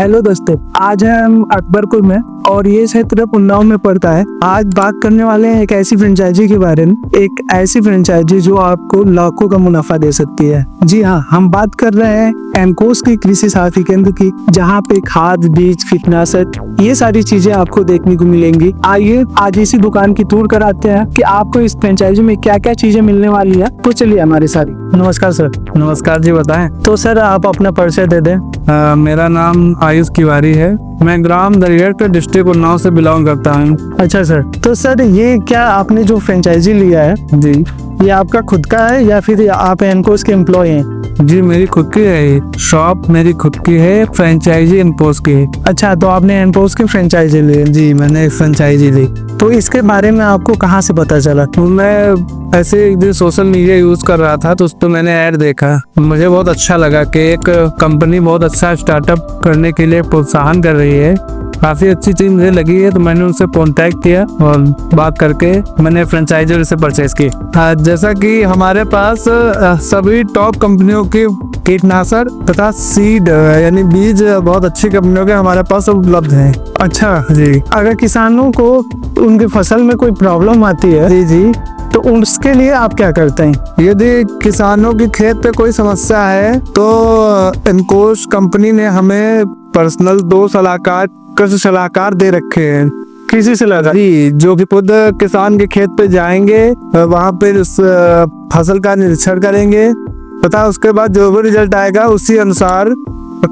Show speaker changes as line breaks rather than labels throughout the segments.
Hello दोस्तों, आज हम अकबरपुर में और ये क्षेत्र उन्नाव में पड़ता है। आज बात करने वाले हैं एक ऐसी फ्रेंचाइजी के बारे में, एक ऐसी फ्रेंचाइजी जो आपको लाखों का मुनाफा दे सकती है। जी हाँ, हम बात कर रहे हैं एनकोस की कृषि साथी केंद्र की, जहाँ पे खाद, बीज, कीटनाशक ये सारी चीजें आपको देखने को मिलेंगी। आइए आज इसी दुकान की टूर कराते हैं कि आपको इस फ्रेंचाइजी में क्या क्या चीजें मिलने वाली है। तो चलिए हमारे साथ। नमस्कार सर।
नमस्कार जी, बताएं।
तो सर आप अपना परिचय दे दें।
मेरा नाम आयुष तिवारी है। मैं ग्राम दरियागढ़ डिस्ट्रिक्ट उन्नाव से बिलोंग करता हूँ।
अच्छा सर, तो सर ये क्या आपने जो फ्रेंचाइजी लिया है
जी
ये आपका खुद का है या फिर आप एनकोस के एम्प्लॉय हैं?
जी, मेरी खुद की है शॉप, मेरी खुद की है। फ्रेंचाइजी एनपोस की है।
अच्छा, तो आपने एनपोस की फ्रेंचाइजी ली?
जी, मैंने एक फ्रेंचाइजी ली।
तो इसके बारे में आपको कहाँ से पता चला?
तो मैं ऐसे एक दिन सोशल मीडिया यूज कर रहा था, तो उस पर मैंने ऐड देखा। मुझे बहुत अच्छा लगा कि एक कंपनी बहुत अच्छा स्टार्टअप करने के लिए प्रोत्साहन कर रही है। काफी अच्छी चीज मुझे लगी है, तो मैंने उनसे कांटेक्ट किया और बात करके मैंने फ्रेंचाइजर से परचेज की। जैसा कि हमारे पास सभी टॉप कंपनियों की कीटनाशक तथा सीड यानी बीज बहुत अच्छी कंपनियों के हमारे पास उपलब्ध हैं।
अच्छा
जी।
अगर किसानों को उनके फसल में कोई प्रॉब्लम आती है
जी जी,
तो उसके लिए आप क्या करते हैं?
यदि किसानों की खेत पे कोई समस्या है तो एनकोस कंपनी ने हमें पर्सनल 2 सलाहकार, कृषि सलाहकार दे रखे हैं।
कृषि सलाहकार
जी, जो कि खुद किसान के खेत पे जाएंगे, वहाँ पे उस फसल का निरीक्षण करेंगे तथा उसके बाद जो भी रिजल्ट आएगा उसी अनुसार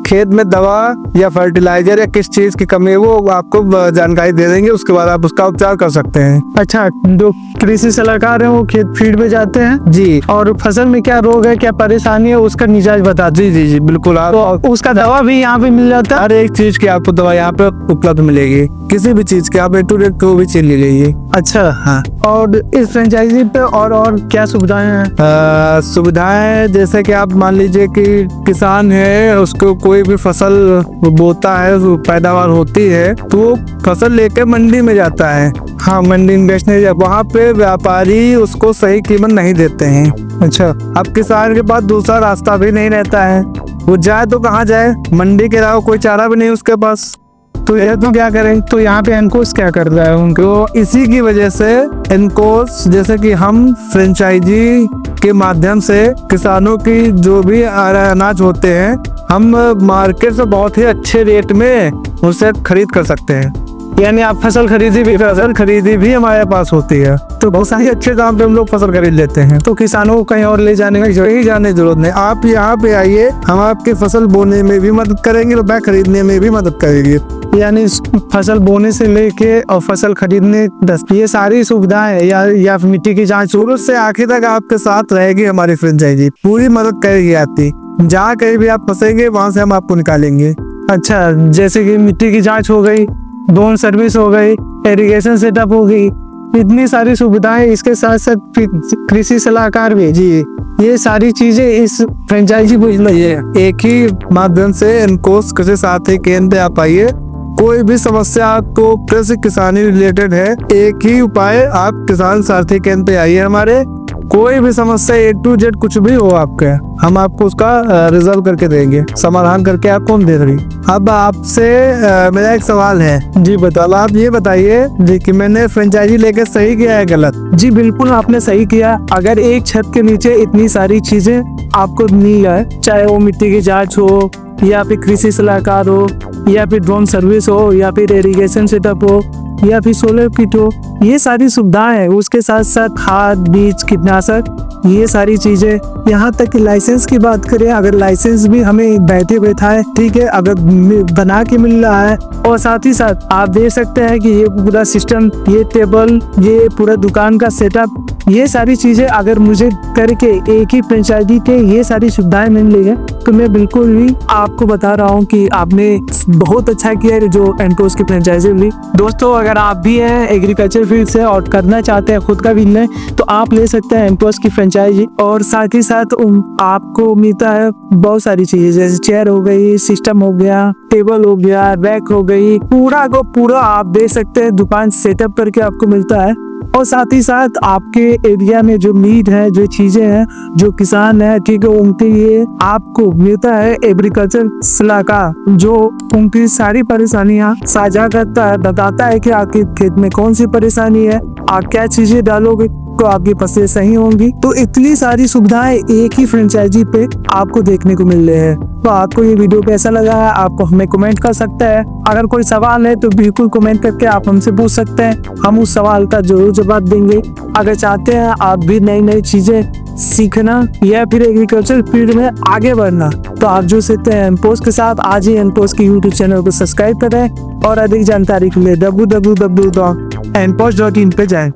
खेत में दवा या फर्टिलाइजर या किस चीज की कमी है वो आपको जानकारी दे देंगे। उसके बाद आप उसका उपचार कर सकते हैं।
अच्छा, जो कृषि सलाहकार है वो खेत फील्ड में जाते हैं
जी,
और फसल में क्या रोग है, क्या परेशानी है, उसका मिजाज बताते हैं।
जी जी जी, बिल्कुल। आप
तो उसका दवा भी यहाँ पे मिल जाता है?
हर एक चीज की आपको दवा यहाँ पे उपलब्ध मिलेगी। किसी भी चीज की आप A to Z कोई भी चीज ले लीजिए।
अच्छा हाँ। और इस फ्रेंचाइजी पे और क्या सुविधाएं हैं?
सुविधाएं जैसे कि आप मान लीजिए कि किसान है, उसको कोई भी फसल बोता है, पैदावार होती है, तो वो फसल लेके मंडी में जाता है।
हाँ, मंडी में बेचने
वहाँ पे व्यापारी उसको सही कीमत नहीं देते हैं।
अच्छा,
अब किसान के पास दूसरा रास्ता भी नहीं रहता है, वो जाए तो कहाँ जाए, मंडी के अलावा कोई चारा भी नहीं उसके पास।
तो यह तो क्या करें? तो यहाँ पे एनकोस क्या कर रहा है उनको?
तो इसी की वजह से एनकोस, जैसे कि हम फ्रेंचाइजी के माध्यम से किसानों की जो भी अनाज होते हैं, हम मार्केट से बहुत ही अच्छे रेट में उसे खरीद कर सकते हैं।
यानी आप फसल खरीदी भी हमारे पास होती है,
तो बहुत सारी अच्छे दाम पे हम लोग फसल खरीद लेते हैं।
तो किसानों को कहीं और ले जाने की
जरूरत नहीं। आप यहाँ पे आइए, हम आपकी फसल बोने में भी मदद करेंगे और बैग खरीदने में भी मदद करेंगे।
यानी फसल बोने से लेके और फसल खरीदने ये सारी सुविधाएं या मिट्टी की जांच
शुरू से आखिर तक आपके साथ रहेगी हमारी फ्रेंचाइजी। पूरी मदद करेगी आपकी। जहाँ कहीं भी आप फंसेंगे वहाँ से हम आपको निकालेंगे।
अच्छा, जैसे कि मिट्टी की जाँच हो गई, ड्रोन सर्विस हो गई, इरिगेशन सेटअप हो गई, इतनी सारी सुविधाएं, इसके साथ साथ कृषि सलाहकार भी।
जी,
ये सारी चीजें इस फ्रेंचाइजी को
एक ही माध्यम से एनकोस कृषि साथी केंद्र पे आप आइए। कोई भी समस्या आपको कृषि किसानी रिलेटेड है, एक ही उपाय, आप किसान साथी केंद्र पे आइए हमारे। कोई भी समस्या A to Z कुछ भी हो आपके, हम आपको उसका रिजल्व करके देंगे, समाधान करके आपको हम दे देंगे। अब आपसे मेरा एक सवाल है।
जी बताओ।
आप ये बताइए जी कि मैंने फ्रेंचाइजी लेके सही किया है गलत?
जी बिल्कुल, आपने सही किया। अगर एक छत के नीचे इतनी सारी चीजें आपको मिल जाए, चाहे वो मिट्टी की जांच हो या फिर कृषि सलाहकार हो या फिर ड्रोन सर्विस हो या फिर इरिगेशन सेटअप हो या फिर सोलर किट हो, ये सारी सुविधाएं हैं। उसके साथ साथ खाद, बीज, कीटनाशक ये सारी चीजें, यहाँ तक कि लाइसेंस की बात करें, अगर लाइसेंस भी हमें बैठे बैठाए, ठीक है, अगर बना के मिल रहा है। और साथ ही साथ आप देख सकते हैं कि ये पूरा सिस्टम, ये टेबल, ये पूरा दुकान का सेटअप, ये सारी चीजें अगर मुझे करके एक ही फ्रेंचाइजी के ये सारी सुविधाएं मिल रही है, तो मैं बिल्कुल भी आपको बता रहा हूँ कि आपने बहुत अच्छा किया है जो एनकोस की फ्रेंचाइजी ली। दोस्तों, अगर आप भी हैं एग्रीकल्चर फील्ड से और करना चाहते हैं खुद का बिजनेस, तो आप ले सकते हैं एनकोस की फ्रेंचाइजी। और साथ ही साथ आपको मिलता है बहुत सारी चीजें, जैसे चेयर हो गई, सिस्टम हो गया, टेबल हो गया, रैक हो गई, पूरा को पूरा आप देख सकते हैं दुकान सेटअप करके आपको मिलता है। और साथ ही साथ आपके एरिया में जो नीड है, जो चीजें हैं, जो किसान है, ठीक है, उनके लिए आपको मिलता है एग्रीकल्चर सलाहकार, जो उनकी सारी परेशानियां साझा करता है, बताता है कि आपके खेत में कौन सी परेशानी है, आप क्या चीजें डालोगे तो आपकी फसलें सही होंगी। तो इतनी सारी सुविधाएं एक ही फ्रेंचाइजी पे आपको देखने को मिल रहे हैं। तो आपको ये वीडियो कैसा लगा है, आपको हमें कमेंट कर सकते हैं। अगर कोई सवाल है तो बिल्कुल कमेंट करके आप हमसे पूछ सकते हैं, हम उस सवाल का जरूर जवाब देंगे। अगर चाहते हैं आप भी नई नई चीजें सीखना या फिर एग्रीकल्चर फील्ड में आगे बढ़ना, तो आप जुड़ सकते हैं एनपोस्ट के साथ। आज ही एनपोस्ट के यूट्यूब चैनल को सब्सक्राइब करें और अधिक जानकारी के लिए www.npost.in पे जाएं।